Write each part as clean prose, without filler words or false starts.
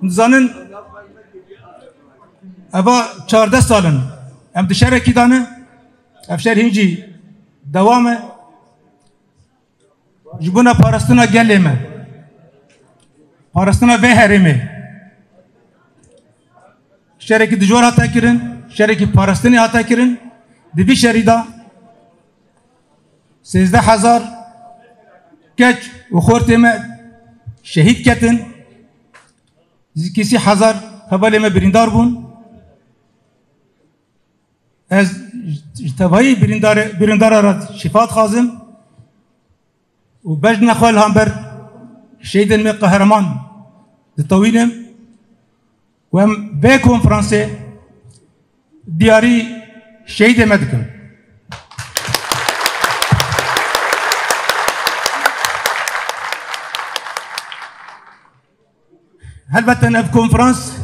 Zanın eva 14 salın em dışarı kidanı efşer hinci devamı jibuna parastına geleme parastına ve herimi şereki dijor hata kirin şereki parastını hata kirin dibi şerida 13,000 keç ve khorteme şehit ketin zikisi hazar habaleme birindar bun ez tabayi birindar arat şifat khazım و بجنا خوال همبر شهيدن من قهرمان طويلم وهم به كونفرانسي دياري شهيد مدكم هلبتن اف كونفرانس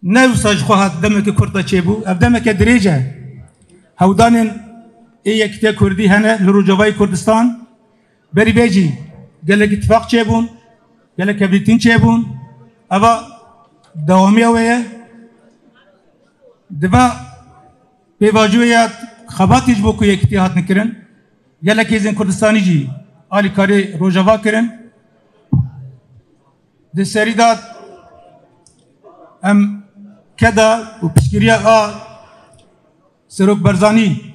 نوساج خوهات دمك كرتا چيبو اف دمك دريجه هودانن ايه كتيا كردي هنا لروجواي كردستان بری بیجی گله اتفاق چه بون گله کبریتین چه بون اما دوامی اویه دوا به واجویات خباتیج بو که اکتیات نکرن گله کیزن کردستانی جی آلی کاری روجوا کرن ده سریدات ام کدا و پشگیریا سروک برزانی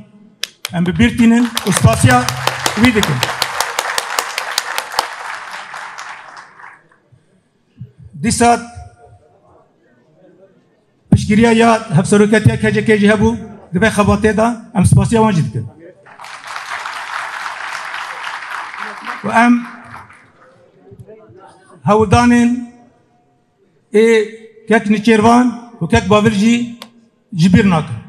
ام ببیرتینن و سپاسیا ویدکن دیسات پشگیریا یا هفسروکتیا کجی هبو دبی خباته دا ام سپاسیا واجد کن و ام هودانین کک نیچیروان و کک باورجی جبیر ناکن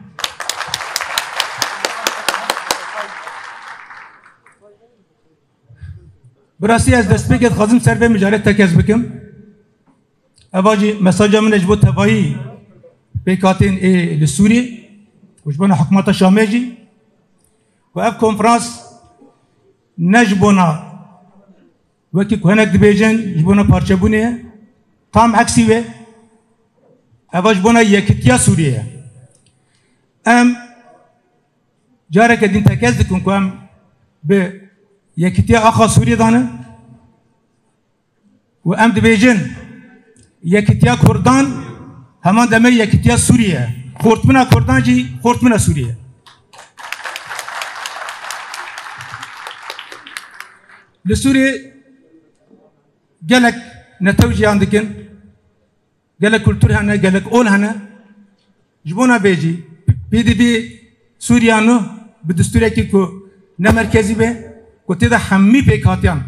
براسی از دست بگید خازم سر به مجارت تکز بکم اواجی مساجا من اجبو تبایی بیکاتین لسوری وجبنا حکومت شامیجی و اف کنفرانس نجبونا وکی کوهنک دبیجن جبونا پارچبونیه tam aksi ve evaj buna yekitiya Suriye em jarek edin tekez dikun ku em be yekitiya axa Suriye danı ve em dibêjin yekitiya Kurdan heman deme yekitiya Suriye xortmina Kurdan jî xortmina Suriye li Suriye gelek netewciyan dikin gelek kültür hene gelek ol hene jibona bêjî PDP Suriyanu bi distûrekî ku ne merkezî be ku tê de hemî pêkhatiyan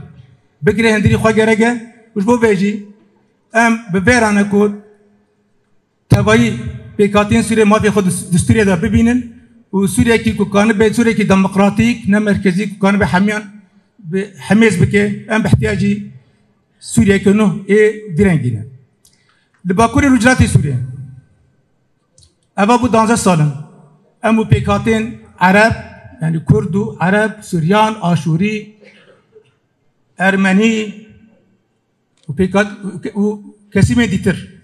bigire hindirî xwe gereke ji bo bêjî em bi bêrane ku tevayî pêkhatiyên Sûriye mafê xwe distûrê de bibînin û Sûriyekî ku kanîbe Sûriyekî demokratîk ne merkezî ku kanîbe hemiyan bi hemêz bike em bi ihtiyacî Sûriyekî nû ê direngîne li Bakurê Rûcratê Sûriye eva bu 12 salin em û pêkhatiyên Ereb yani Kurd û Ereb, Suryan, Aşûrî, Ermenî û kesîmên dîtir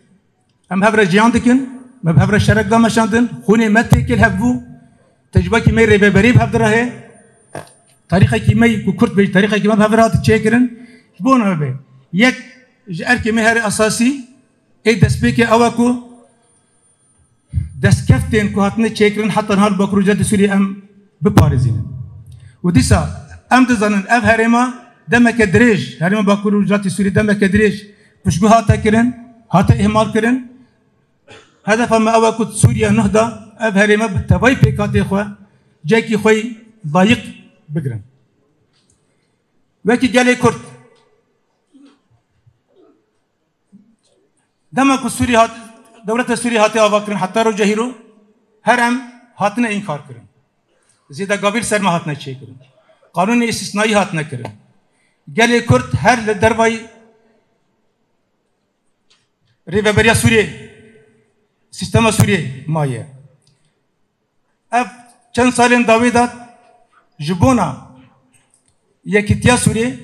em hevre jiyan dikin me bi hevre şerek da meşandin xûnê me têkil hebû tecrübekî me rêveberî bi hev de re tarîxekî me ku Kurd bêjî tarîxekî me bi hev re hatî çêkirin ji bo ne be yek ji erkê me herî esasî ê destpêkê ew e ku destkeftên ku hatine çêkirin heta niha li Bakur Rûcratê Sûriyê em biparêzînin û dîsa em dizanin ev herêma demeke dirêj herêma Bakur Rûcratê Sûriyê demeke dirêj piştgû hate kirin hate ihmal kirin hedefa me ew e ku Sûriya nûh da ev herêma bi tevayî pêkhatê xwe cekî xwe layık bigirin wekî gelê Kurd dema ku Sûriye hat devleta Sûriye hatê ava kirin heta roja hîro her em hatine inkar kirin zêde gavîr serme hatine çêkirin kanûnê îstisnayî hatine kirin gelê Kurd her li dervayî rêveberiya Sûriye sistema Sûriye maye ev çend salên dawê dat ji bona yekîtiya Sûriye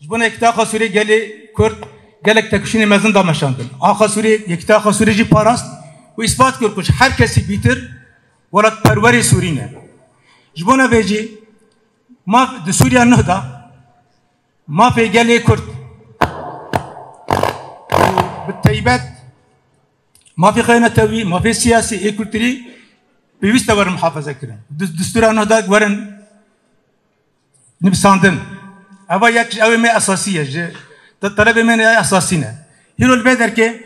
ji bona yekîtiya Sûriye gelê Kurd gelek tekuşini mezun da meşandın. Ağa Suriye, yekta Ağa Suriye parast ve ispat kır kuş herkesi bitir velat perveri Surine. Jibona veci ma de Suriye nehda ma fe gele Kürt بالتيبات ما في خيانة توي ما في سياسي إيكولتري بيست ورن محافظة كرن دستور أنه دا ورن نبساندن أبا يكش أوي ما أساسية ج طلب من أساسينا هيرو البدر كي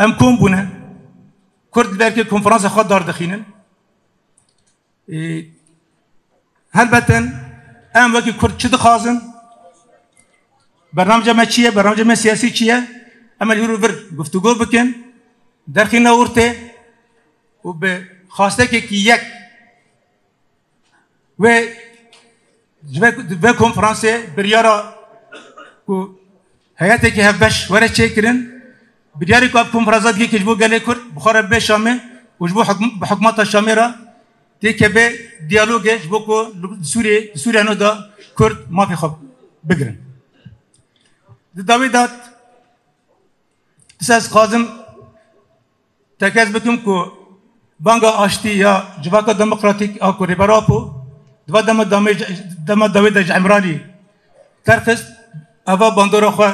أم كون بنا كرد بركي كونفرنس خد دار دخينن هل بتن أم وكي كرد شد خازن برنامج ما چیه برنامج ما سیاسی چیه اما هیرو بر گفتگو بکن درخینا ورته و به خواسته که یک و جوه کنفرانس بریارا کو هیئتی که هفبش وره چه کرن بریاری که کنفرانسات که جبو گله کرد بخوره به شامه و جبو بحکمات شامه را تی که به دیالوگه جبو کو سوریه نو دا کرد ما فی خوب بگرن داویدات اساس خازم تکز بکم کو بانگا آشتی یا جواکا دموکراتیک آکو ریبراپو دوا دم داوید عمرانی ترخص اوا باندورا خو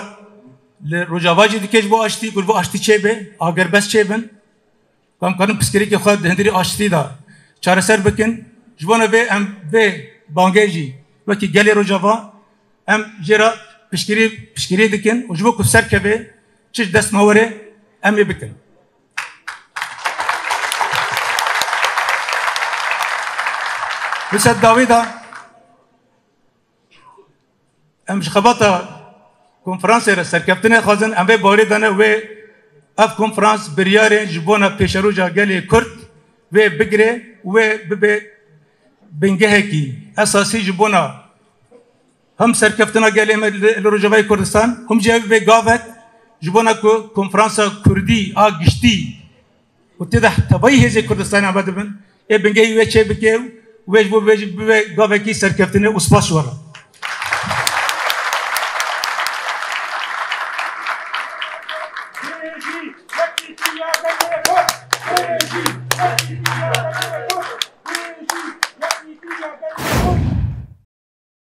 لروجاواجی دیکش بو آشتی گل بو آشتی چه به اگر بس چه بن کام کنم پسکری که خود هندری آشتی دا چاره سر بکن جوانا به ام به بانگیجی وکی گلی روجاوا ام جرا پشکری دکن و جبو کسر کبه چش دست موره امی بکن بسید داویدا امش خباتا کنفرانس را سرکفتنه خوازن امه باری دانه و اف کنفرانس بریاره جبونا پیشروجا گلی کرد و بگره و ببه بنگه کی اساسی جبونا هم سرکفتنا گلیم لروجوای کردستان هم جواب به گاوت جبونا کو کنفرانس کردی آگشتی و تده تبایی هزی کردستان آباد بن ای بنگهی و چه بکه و جبو به گاوه کی سرکفتنه اسپاس ورا